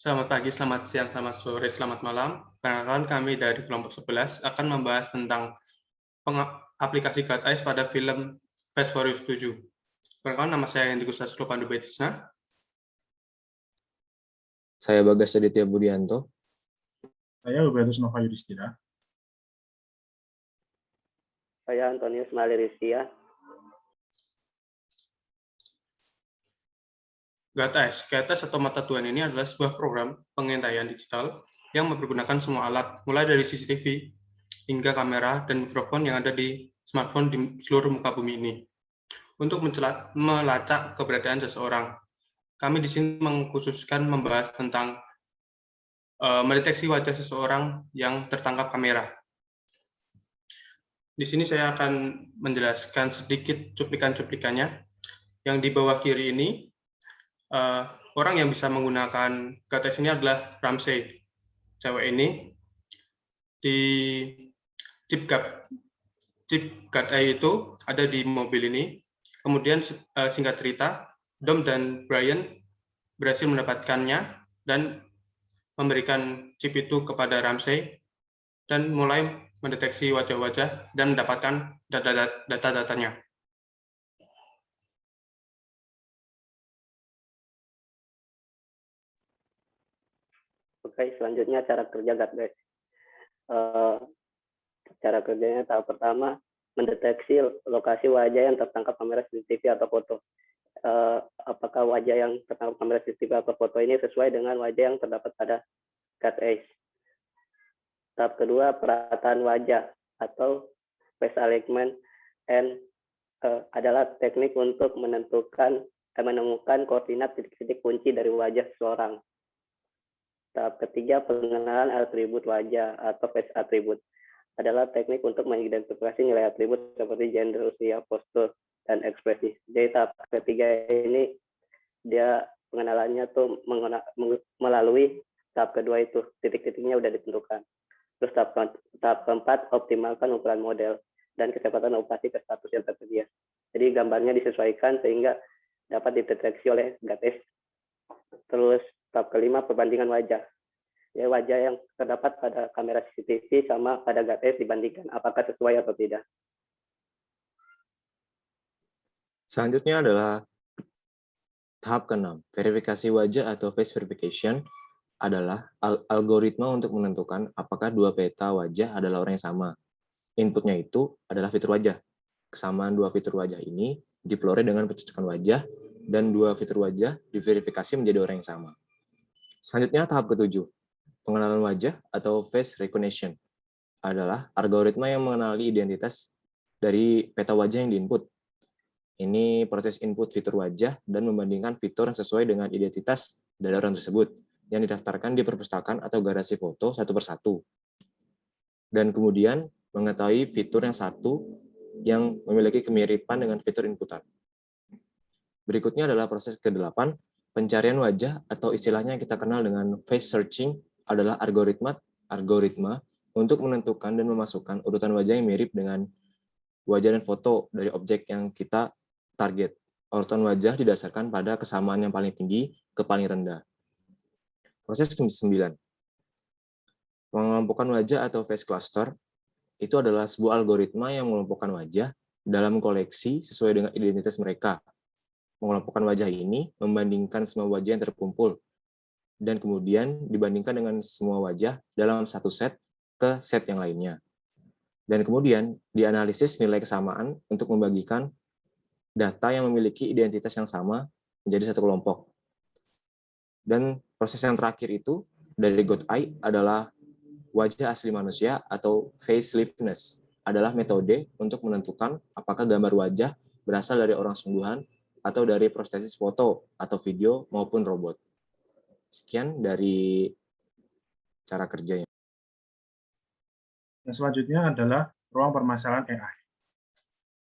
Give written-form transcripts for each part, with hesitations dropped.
Selamat pagi, selamat siang, selamat sore, selamat malam. Perkenalkan kami dari kelompok 11 akan membahas tentang aplikasi GuideEyes pada film Fast Furious 7. Perkenalkan nama saya Hendrik Sasro Pandu Betisna. Saya Bagas Aditya Budianto. Saya Hubertus Nova Yudhistira. Saya Antonius Maliristia. GuideEyes atau mata Tuhan ini adalah sebuah program pengintaian digital yang mempergunakan semua alat, mulai dari CCTV hingga kamera dan mikrofon yang ada di smartphone di seluruh muka bumi ini, untuk melacak keberadaan seseorang. Kami di sini mengkhususkan membahas tentang mendeteksi wajah seseorang yang tertangkap kamera. Di sini saya akan menjelaskan sedikit cuplikan-cuplikannya. Yang di bawah kiri ini, orang yang bisa menggunakan GuideEyes ini adalah Ramsey. Cewek ini di chip GuideEyes itu ada di mobil ini. Kemudian singkat cerita, Dom dan Brian berhasil mendapatkannya dan memberikan chip itu kepada Ramsey dan mulai mendeteksi wajah-wajah dan mendapatkan data-datanya. Oke, selanjutnya cara kerja GuideEyes. Cara kerjanya tahap pertama, mendeteksi lokasi wajah yang tertangkap kamera CCTV atau foto. Apakah wajah yang tertangkap kamera CCTV atau foto ini sesuai dengan wajah yang terdapat pada GuideEyes. Tahap kedua, perataan wajah atau face alignment adalah teknik untuk menemukan koordinat titik-titik kunci dari wajah seseorang. Tahap ketiga, pengenalan atribut wajah atau face attribute adalah teknik untuk mengidentifikasi nilai atribut seperti gender, usia, postur, dan ekspresi. Jadi tahap ketiga ini dia pengenalannya tuh melalui tahap kedua itu, titik-titiknya udah ditentukan. Terus tahap keempat, optimalkan ukuran model dan kecepatan operasi ke status yang tersedia. Jadi gambarnya disesuaikan sehingga dapat dideteksi oleh GuideEyes. Terus tahap kelima, perbandingan wajah. Ya, wajah yang terdapat pada kamera CCTV sama pada GuideEyes dibandingkan apakah sesuai atau tidak. Selanjutnya adalah tahap ke-6, verifikasi wajah atau face verification adalah algoritma untuk menentukan apakah dua peta wajah adalah orang yang sama. Inputnya itu adalah fitur wajah. Kesamaan dua fitur wajah ini diperoleh dengan pencocokan wajah dan dua fitur wajah diverifikasi menjadi orang yang sama. Selanjutnya tahap ke-7, pengenalan wajah atau face recognition adalah algoritma yang mengenali identitas dari peta wajah yang diinput. Ini proses input fitur wajah dan membandingkan fitur yang sesuai dengan identitas dari orang tersebut yang didaftarkan di perpustakaan atau garasi foto satu persatu. Dan kemudian mengetahui fitur yang satu yang memiliki kemiripan dengan fitur inputan. Berikutnya adalah proses ke-8, pencarian wajah atau istilahnya yang kita kenal dengan face searching adalah algoritma untuk menentukan dan memasukkan urutan wajah yang mirip dengan wajah dan foto dari objek yang kita target. Urutan wajah didasarkan pada kesamaan yang paling tinggi ke paling rendah. Proses ke-9, mengelompokkan wajah atau face cluster itu adalah sebuah algoritma yang mengelompokkan wajah dalam koleksi sesuai dengan identitas mereka. Mengelompokkan wajah ini membandingkan semua wajah yang terkumpul dan kemudian dibandingkan dengan semua wajah dalam satu set ke set yang lainnya. Dan kemudian dianalisis nilai kesamaan untuk membagikan data yang memiliki identitas yang sama menjadi satu kelompok. Dan proses yang terakhir itu dari GuideEyes adalah wajah asli manusia atau faceliveness adalah metode untuk menentukan apakah gambar wajah berasal dari orang sungguhan atau dari prostesis foto atau video maupun robot. Sekian dari cara kerjanya. Yang selanjutnya adalah ruang permasalahan AI.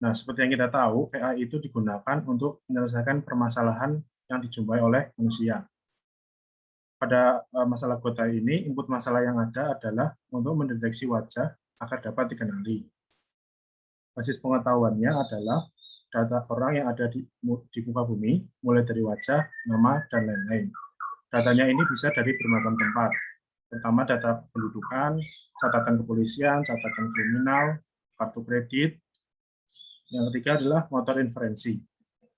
Nah, seperti yang kita tahu, AI itu digunakan untuk menyelesaikan permasalahan yang dijumpai oleh manusia. Pada masalah GuideEyes ini, input masalah yang ada adalah untuk mendeteksi wajah agar dapat dikenali. Basis pengetahuannya adalah data orang yang ada di muka bumi, mulai dari wajah, nama, dan lain-lain. Datanya ini bisa dari bermacam tempat, terutama data pendudukan, catatan kepolisian, catatan kriminal, kartu kredit. Yang ketiga adalah motor inferensi,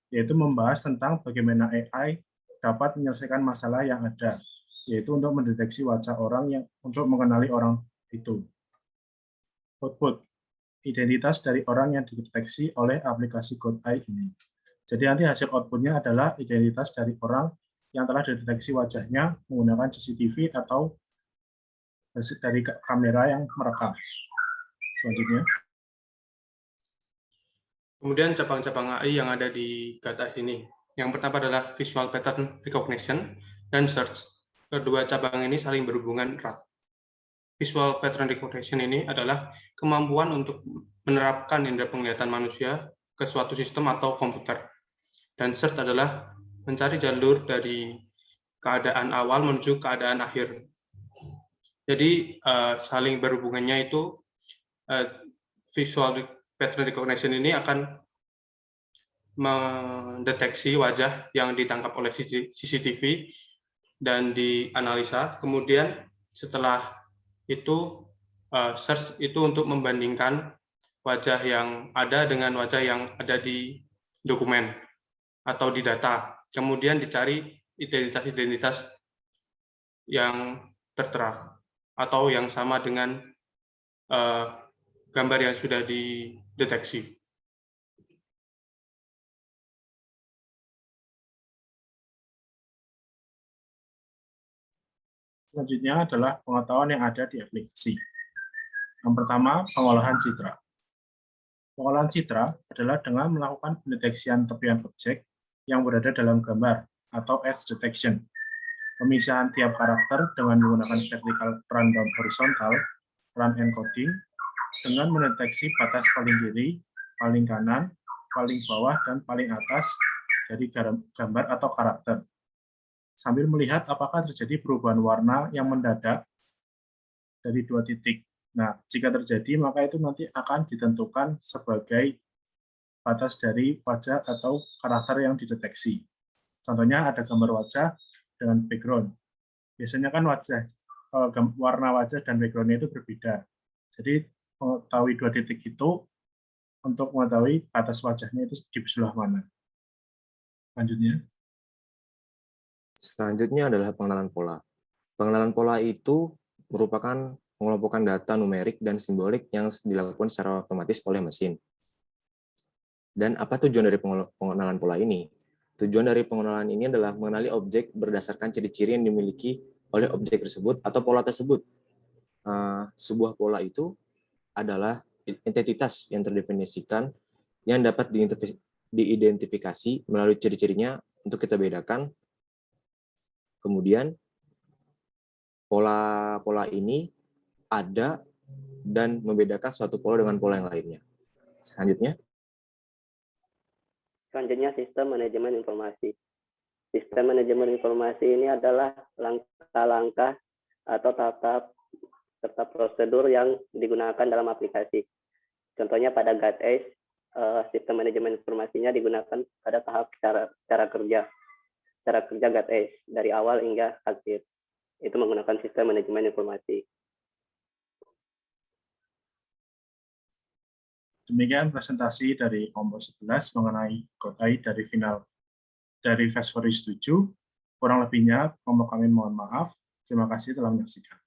yaitu membahas tentang bagaimana AI dapat menyelesaikan masalah yang ada, yaitu untuk mendeteksi wajah orang yang untuk mengenali orang itu. Output, identitas dari orang yang dideteksi oleh aplikasi GoAI ini. Jadi nanti hasil outputnya adalah identitas dari orang yang telah dideteksi wajahnya menggunakan CCTV atau dari kamera yang merekam. Selanjutnya. Kemudian cabang-cabang AI yang ada di GoAI ini. Yang pertama adalah Visual Pattern Recognition dan Search. Kedua cabang ini saling berhubungan erat. Visual Pattern Recognition ini adalah kemampuan untuk menerapkan indera penglihatan manusia ke suatu sistem atau komputer. Dan Search adalah mencari jalur dari keadaan awal menuju keadaan akhir. Jadi saling berhubungannya itu Visual Pattern Recognition ini akan mendeteksi wajah yang ditangkap oleh CCTV dan dianalisa. Kemudian setelah itu search itu untuk membandingkan wajah yang ada dengan wajah yang ada di dokumen atau di data. Kemudian dicari identitas-identitas yang tertera atau yang sama dengan gambar yang sudah dideteksi. Selanjutnya adalah pengetahuan yang ada di aplikasi. Yang pertama, pengolahan citra. Pengolahan citra adalah dengan melakukan pendeteksian tepian objek yang berada dalam gambar atau edge detection. Pemisahan tiap karakter dengan menggunakan vertical run down horizontal, run encoding, dengan mendeteksi batas paling kiri, paling kanan, paling bawah, dan paling atas dari gambar atau karakter, sambil melihat apakah terjadi perubahan warna yang mendadak dari dua titik. Nah, jika terjadi, maka itu nanti akan ditentukan sebagai batas dari wajah atau karakter yang dideteksi. Contohnya ada gambar wajah dengan background. Biasanya kan warna wajah dan background-nya itu berbeda. Jadi, mengetahui dua titik itu untuk mengetahui batas wajahnya itu di sebelah mana. Selanjutnya adalah pengenalan pola. Pengenalan pola itu merupakan pengelompokan data numerik dan simbolik yang dilakukan secara otomatis oleh mesin. Dan apa tujuan dari pengenalan pola ini? Tujuan dari pengenalan ini adalah mengenali objek berdasarkan ciri-ciri yang dimiliki oleh objek tersebut atau pola tersebut. Sebuah pola itu adalah entitas yang terdefinisikan yang dapat diidentifikasi melalui ciri-cirinya untuk kita bedakan. Kemudian pola-pola ini ada dan membedakan suatu pola dengan pola yang lainnya. Selanjutnya sistem manajemen informasi. Sistem manajemen informasi ini adalah langkah-langkah atau tahap serta prosedur yang digunakan dalam aplikasi. Contohnya pada GoAI, sistem manajemen informasinya digunakan pada tahap cara kerja GoAI dari awal hingga akhir. Itu menggunakan sistem manajemen informasi. Demikian presentasi dari kelompok 11 mengenai GoAI dari Fast 7. Kurang lebihnya, kelompok kami mohon maaf. Terima kasih telah menyaksikan.